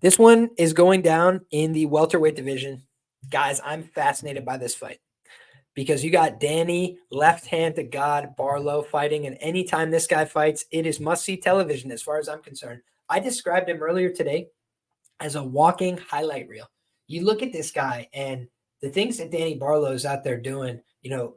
This one is going down in the welterweight division. Guys, I'm fascinated by this fight because you got Danny, left hand to God, Barlow fighting. And anytime this guy fights, it is must see television as far as I'm concerned. I described him earlier today as a walking highlight reel. You look at this guy and the things that Danny Barlow is out there doing,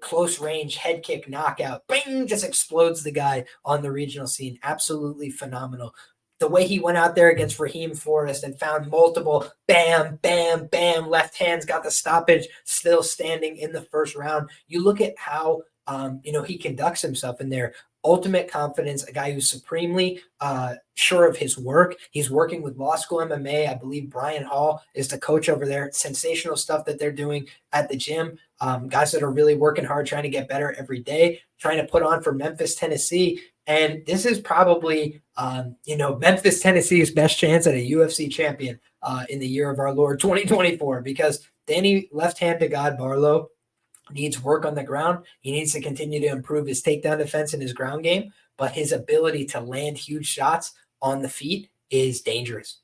close range, head kick, knockout, bing, just explodes the guy on the regional scene. Absolutely phenomenal. The way he went out there against Raheem Forrest and found multiple bam, bam, bam, left hands, got the stoppage, still standing in the first round. You look at how he conducts himself in there. Ultimate confidence, a guy who's supremely sure of his work. He's working with law school MMA. I believe Brian Hall is the coach over there. Sensational stuff that they're doing at the gym. Guys that are really working hard, trying to get better every day, trying to put on for Memphis, Tennessee. And this is probably, Memphis, Tennessee's best chance at a UFC champion in the year of our Lord 2024, because Danny left hand to God Barlow needs work on the ground. He needs to continue to improve his takedown defense and his ground game, but his ability to land huge shots on the feet is dangerous.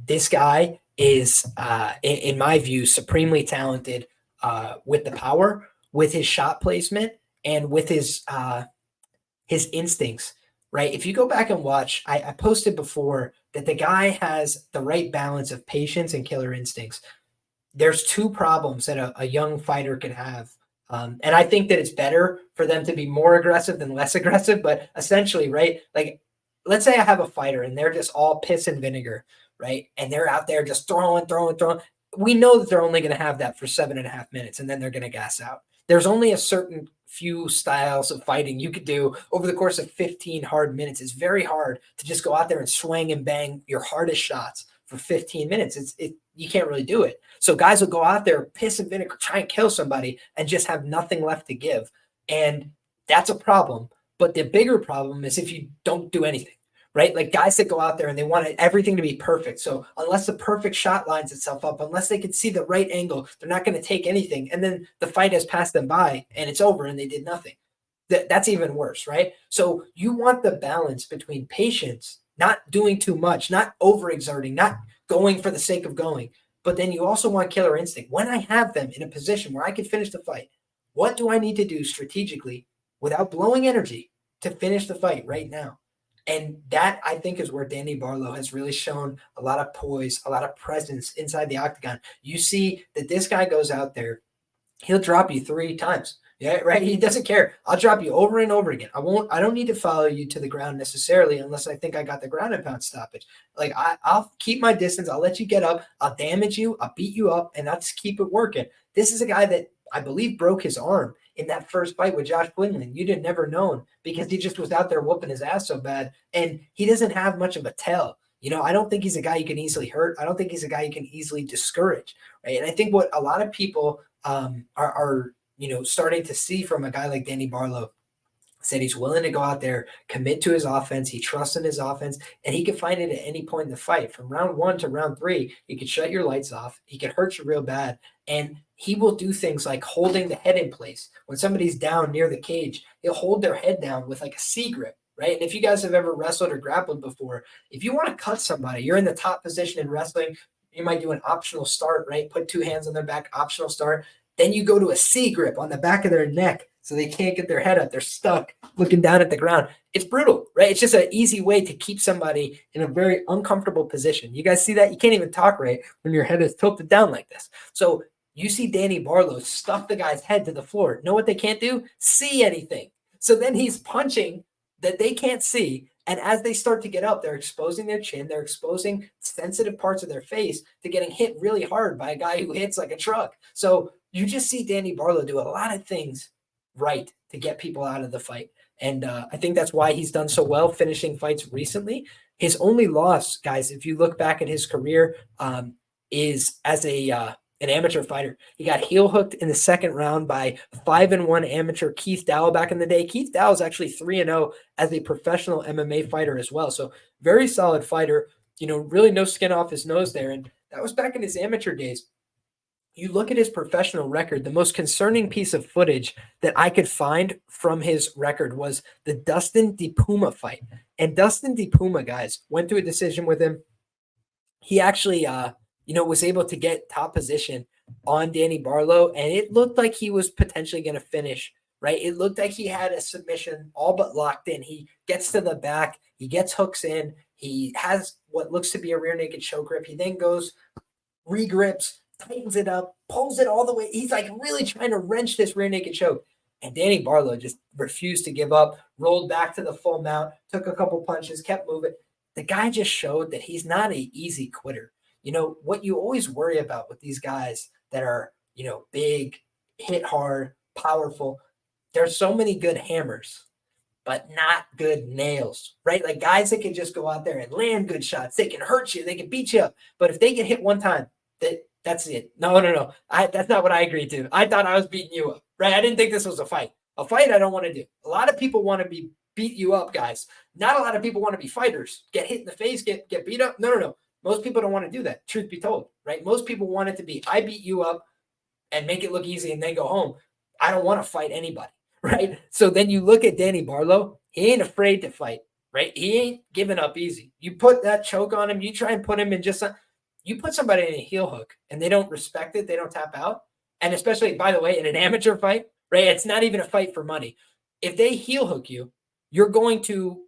This guy is, in my view, supremely talented with the power, with his shot placement, and with his instincts. Right. If you go back and watch, I posted before that the guy has the right balance of patience and killer instincts. There's two problems that a young fighter can have. And I think that it's better for them to be more aggressive than less aggressive. But essentially, right, like, let's say I have a fighter and they're just all piss and vinegar, right? And they're out there just throwing. We know that they're only going to have that for 7.5 minutes and then they're going to gas out. There's only a certain few styles of fighting you could do over the course of 15 hard minutes. It's very hard to just go out there and swing and bang your hardest shots for 15 minutes. You can't really do it. So guys will go out there, piss and vinegar, try and kill somebody and just have nothing left to give. And that's a problem. But the bigger problem is if you don't do anything, right? Like guys that go out there and they want everything to be perfect. So unless the perfect shot lines itself up, unless they can see the right angle, they're not going to take anything. And then the fight has passed them by and it's over and they did nothing. That's even worse, right? So you want the balance between patience, not doing too much, not overexerting, not going for the sake of going. But then you also want killer instinct. When I have them in a position where I can finish the fight, what do I need to do strategically without blowing energy to finish the fight right now? And that, I think, is where Danny Barlow has really shown a lot of poise, a lot of presence inside the octagon. You see that this guy goes out there, he'll drop you 3 times. Yeah, right. He doesn't care. I'll drop you over and over again. I don't need to follow you to the ground necessarily unless I think I got the ground and pound stoppage. Like I'll keep my distance. I'll let you get up. I'll damage you. I'll beat you up and I'll just keep it working. This is a guy that I believe broke his arm in that first fight with Josh Quinlan. You'd have never known because he just was out there whooping his ass so bad. And he doesn't have much of a tell. I don't think he's a guy you can easily hurt. I don't think he's a guy you can easily discourage. Right. And I think what a lot of people are starting to see from a guy like Danny Barlow said he's willing to go out there, commit to his offense. He trusts in his offense, and he can find it at any point in the fight. From round 1 to round 3, he could shut your lights off. He could hurt you real bad, and he will do things like holding the head in place. When somebody's down near the cage, he'll hold their head down with like a C grip, right? And if you guys have ever wrestled or grappled before, if you want to cut somebody, you're in the top position in wrestling, you might do an optional start, right? Put 2 hands on their back, optional start. Then you go to a C grip on the back of their neck so they can't get their head up. They're stuck looking down at the ground. It's brutal, right? It's just an easy way to keep somebody in a very uncomfortable position. You guys see that? You can't even talk right when your head is tilted down like this. So you see Danny Barlow stuff the guy's head to the floor. Know what they can't do? See anything. So then he's punching that they can't see. And as they start to get up, they're exposing their chin. They're exposing sensitive parts of their face to getting hit really hard by a guy who hits like a truck. So you just see Danny Barlow do a lot of things right to get people out of the fight. And I think that's why he's done so well finishing fights recently. His only loss, guys, if you look back at his career, is as an amateur fighter. He got heel hooked in the second round by 5-1 amateur Keith Dow back in the day. Keith Dow is actually 3-0 as a professional MMA fighter as well. So very solid fighter, really no skin off his nose there. And that was back in his amateur days. You look at his professional record, the most concerning piece of footage that I could find from his record was the Dustin DiPuma fight. And Dustin DiPuma, guys, went to a decision with him. he actually, was able to get top position on Danny Barlow, and it looked like he was potentially going to finish, right? It looked like he had a submission all but locked in. He gets to the back, he gets hooks in, he has what looks to be a rear naked choke grip. He then goes, regrips, tightens it up, pulls it all the way. He's like really trying to wrench this rear naked choke. And Danny Barlow just refused to give up, rolled back to the full mount, took a couple punches, kept moving. The guy just showed that he's not an easy quitter. What you always worry about with these guys that are, big, hit hard, powerful, there's so many good hammers, but not good nails, right? Like guys that can just go out there and land good shots. They can hurt you. They can beat you up. But if they get hit one time, that's it. No. That's not what I agreed to. I thought I was beating you up, right? I didn't think this was a fight. A fight I don't want to do. A lot of people want to beat you up, guys. Not a lot of people want to be fighters. Get hit in the face, get beat up. No. Most people don't want to do that, truth be told, right? Most people want it to be, I beat you up and make it look easy and then go home. I don't want to fight anybody, right? So then you look at Danny Barlow. He ain't afraid to fight, right? He ain't giving up easy. You put that choke on him. You try and put him in you put somebody in a heel hook and they don't respect it. They don't tap out. And especially, by the way, in an amateur fight, right? It's not even a fight for money. If they heel hook you, you're going to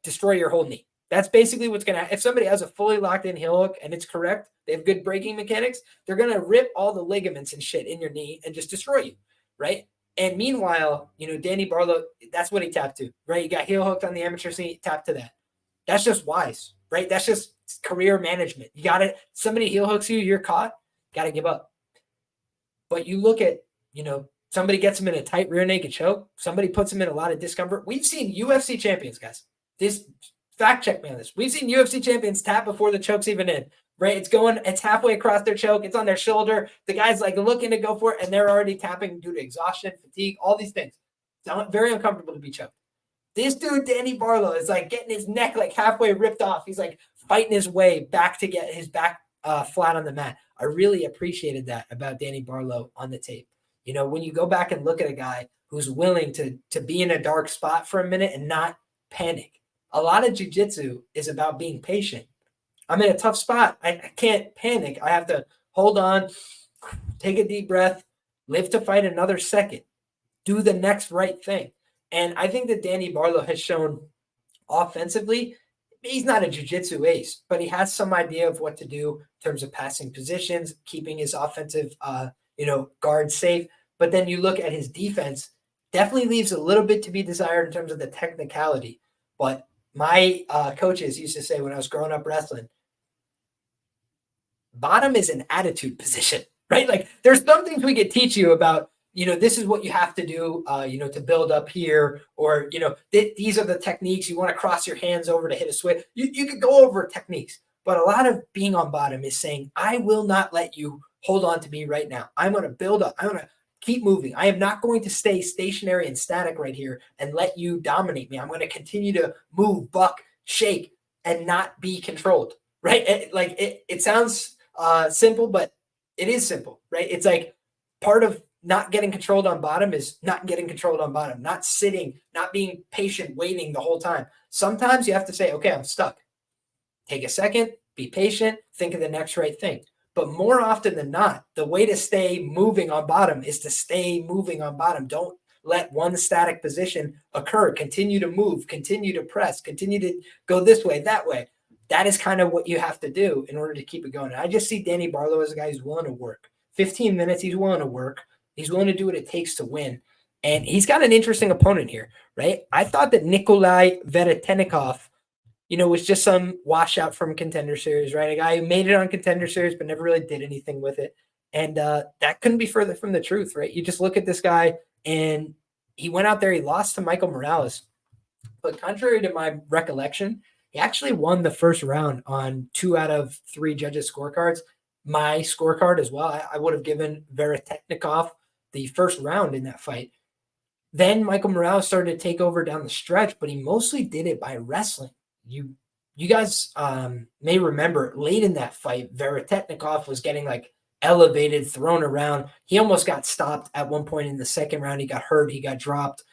destroy your whole knee. That's basically what's going to happen. If somebody has a fully locked in heel hook and it's correct, they have good braking mechanics, they're going to rip all the ligaments and shit in your knee and just destroy you, right? And meanwhile, Danny Barlow, that's what he tapped to, right? You got heel hooked on the amateur scene, tap to that. That's just wise, right? That's just career management. You got it. Somebody heel hooks you, you're caught, got to give up. But you look at, somebody gets him in a tight rear naked choke. Somebody puts him in a lot of discomfort. We've seen UFC champions, guys. This fact check me on this. We've seen UFC champions tap before the choke's even in, right? It's halfway across their choke. It's on their shoulder. The guy's looking to go for it, and they're already tapping due to exhaustion, fatigue, all these things. It's very uncomfortable to be choked. This dude, Danny Barlow, is getting his neck halfway ripped off. He's fighting his way back to get his back flat on the mat. I really appreciated that about Danny Barlow on the tape. When you go back and look at a guy who's willing to be in a dark spot for a minute and not panic. A lot of jiu-jitsu is about being patient. I'm in a tough spot. I can't panic. I have to hold on, take a deep breath, live to fight another second, do the next right thing. And I think that Danny Barlow has shown offensively, he's not a jiu-jitsu ace, but he has some idea of what to do in terms of passing positions, keeping his offensive, guard safe. But then you look at his defense, definitely leaves a little bit to be desired in terms of the technicality. But my coaches used to say when I was growing up wrestling, bottom is an attitude position, right? There's some things we could teach you about, this is what you have to do, to build up here, or, these are the techniques. You want to cross your hands over to hit a switch. You could go over techniques, but a lot of being on bottom is saying, I will not let you hold on to me right now. I'm going to build up. I'm going to keep moving. I am not going to stay stationary and static right here and let you dominate me. I'm going to continue to move, buck, shake, and not be controlled, right? It sounds simple, but it is simple, right? It's part of not getting controlled on bottom is not getting controlled on bottom, not sitting, not being patient, waiting the whole time. Sometimes you have to say, okay, I'm stuck. Take a second, be patient, think of the next right thing. But more often than not, the way to stay moving on bottom is to stay moving on bottom. Don't let one static position occur. Continue to move, continue to press, continue to go this way, that way. That is kind of what you have to do in order to keep it going. And I just see Danny Barlow as a guy who's willing to work. 15 minutes, he's willing to work. He's willing to do what it takes to win. And he's got an interesting opponent here, right? I thought that Nikolay Veretennikov, was just some washout from Contender Series, right? A guy who made it on Contender Series, but never really did anything with it. And that couldn't be further from the truth, right? You just look at this guy, and he went out there, he lost to Michael Morales. But contrary to my recollection, he actually won the first round on 2 out of 3 judges' scorecards. My scorecard as well. I would have given Veretennikov the first round in that fight. Then Michael Morales started to take over down the stretch, but he mostly did it by wrestling. You guys may remember late in that fight, Veretennikov was getting elevated, thrown around. He almost got stopped at one point in the second round. He got hurt. He got dropped.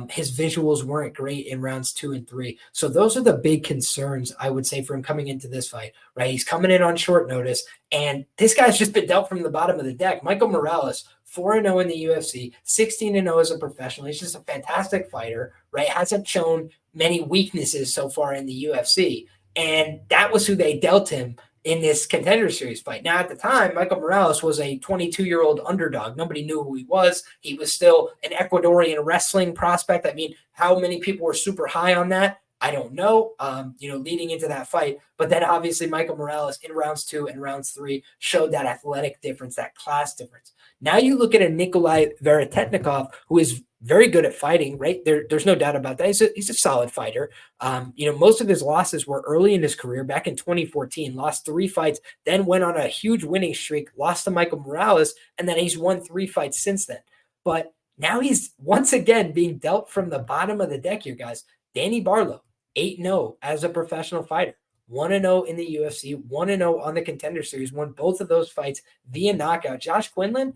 His visuals weren't great in rounds 2 and 3. So those are the big concerns, I would say, for him coming into this fight, right? He's coming in on short notice, and this guy's just been dealt from the bottom of the deck. Michael Morales, 4-0 in the UFC, 16-0 as a professional. He's just a fantastic fighter, right? Hasn't shown many weaknesses so far in the UFC. And that was who they dealt him in this Contender Series fight. Now, at the time, Michael Morales was a 22-year-old underdog. Nobody knew who he was. He was still an Ecuadorian wrestling prospect. I mean, how many people were super high on that? I don't know, leading into that fight. But then obviously Michael Morales in rounds 2 and rounds 3 showed that athletic difference, that class difference. Now you look at a Nikolay Veretennikov, who is very good at fighting, right? There's no doubt about that. He's a solid fighter. Most of his losses were early in his career, back in 2014, lost 3 fights, then went on a huge winning streak, lost to Michael Morales, and then he's won 3 fights since then. But now he's once again being dealt from the bottom of the deck here, guys. Danny Barlow, 8-0 as a professional fighter, 1-0 in the UFC, 1-0 on the Contender Series, won both of those fights via knockout. Josh Quinlan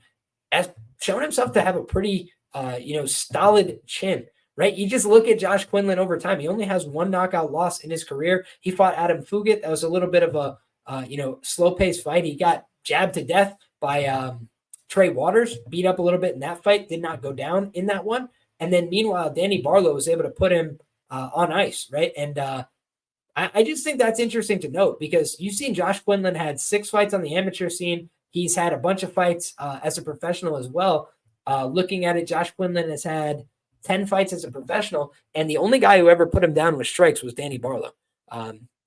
has shown himself to have a pretty solid chin, right? You just look at Josh Quinlan over time. He only has 1 knockout loss in his career. He fought Adam Fugit. That was a little bit of a, slow-paced fight. He got jabbed to death by Trey Waters, beat up a little bit in that fight, did not go down in that one. And then meanwhile, Danny Barlow was able to put him on ice, right? And I just think that's interesting to note, because you've seen Josh Quinlan had 6 fights on the amateur scene. He's had a bunch of fights as a professional as well. Looking at it, Josh Quinlan has had 10 fights as a professional, and the only guy who ever put him down with strikes was Danny Barlow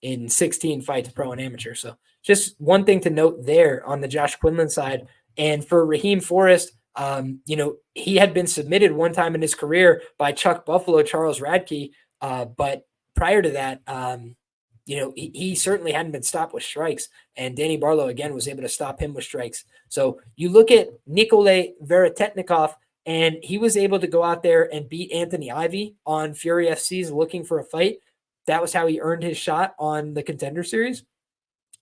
in 16 fights, pro and amateur. So just one thing to note there on the Josh Quinlan side. And for Raheem Forrest, he had been submitted one time in his career by Chuck Buffalo, Charles Radke, but prior to that, he certainly hadn't been stopped with strikes, and Danny Barlow, again, was able to stop him with strikes. So you look at Nikolay Veretennikov, and he was able to go out there and beat Anthony Ivy on Fury FC's Looking for a Fight. That was how he earned his shot on the Contender Series.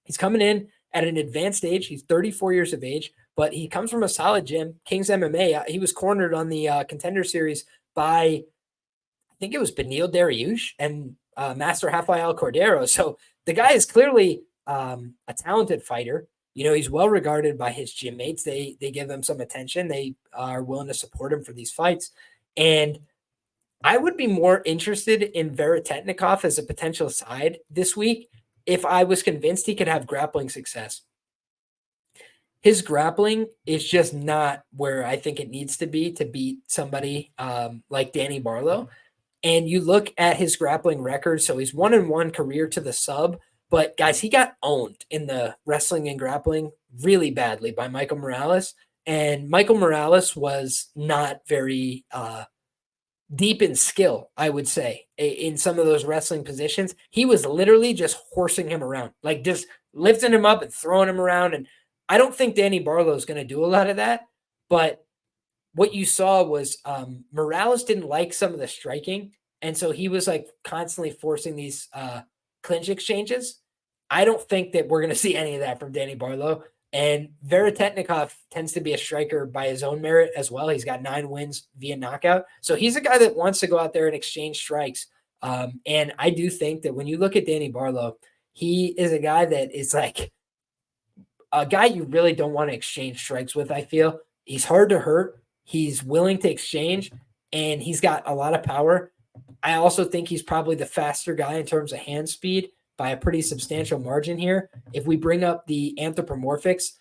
He's coming in at an advanced age. He's 34 years of age, but he comes from a solid gym, King's MMA. He was cornered on the Contender Series by, I think it was Beneil Dariush and Master Rafael Cordero. So the guy is clearly a talented fighter. He's well regarded by his gym mates. They give him some attention. They are willing to support him for these fights. And I would be more interested in Veretennikov as a potential side this week if I was convinced he could have grappling success. His grappling is just not where I think it needs to be to beat somebody like Danny Barlow. And you look at his grappling record. So he's 1-1 career to the sub. But guys, he got owned in the wrestling and grappling really badly by Michael Morales. And Michael Morales was not very deep in skill, I would say, in some of those wrestling positions. He was literally just horsing him around, like just lifting him up and throwing him around. And I don't think Danny Barlow is going to do a lot of that. But what you saw was Morales didn't like some of the striking. And so he was like constantly forcing these clinch exchanges. I don't think that we're going to see any of that from Danny Barlow. And Veretennikov tends to be a striker by his own merit as well. He's got 9 wins via knockout. So he's a guy that wants to go out there and exchange strikes. And I do think that when you look at Danny Barlow, he is a guy that is like a guy you really don't want to exchange strikes with, I feel. He's hard to hurt. He's willing to exchange, and he's got a lot of power. I also think he's probably the faster guy in terms of hand speed by a pretty substantial margin here. If we bring up the anthropomorphics,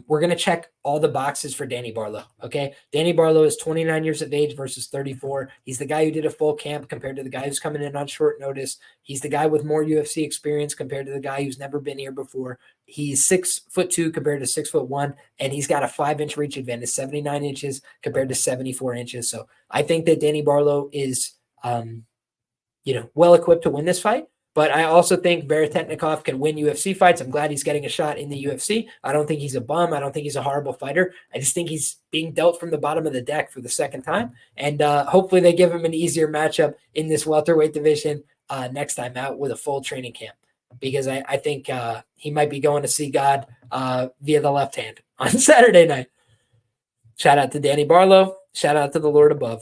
we're going to check all the boxes for Danny Barlow, okay? Danny Barlow is 29 years of age versus 34. He's the guy who did a full camp compared to the guy who's coming in on short notice. He's the guy with more UFC experience compared to the guy who's never been here before. He's 6'2" compared to 6'1", and he's got a 5-inch reach advantage, 79 inches compared to 74 inches. So I think that Danny Barlow is, well equipped to win this fight. But I also think Veretennikov can win UFC fights. I'm glad he's getting a shot in the UFC. I don't think he's a bum. I don't think he's a horrible fighter. I just think he's being dealt from the bottom of the deck for the second time. And hopefully they give him an easier matchup in this welterweight division next time out with a full training camp. Because I think he might be going to see God via the left hand on Saturday night. Shout out to Danny Barlow. Shout out to the Lord above.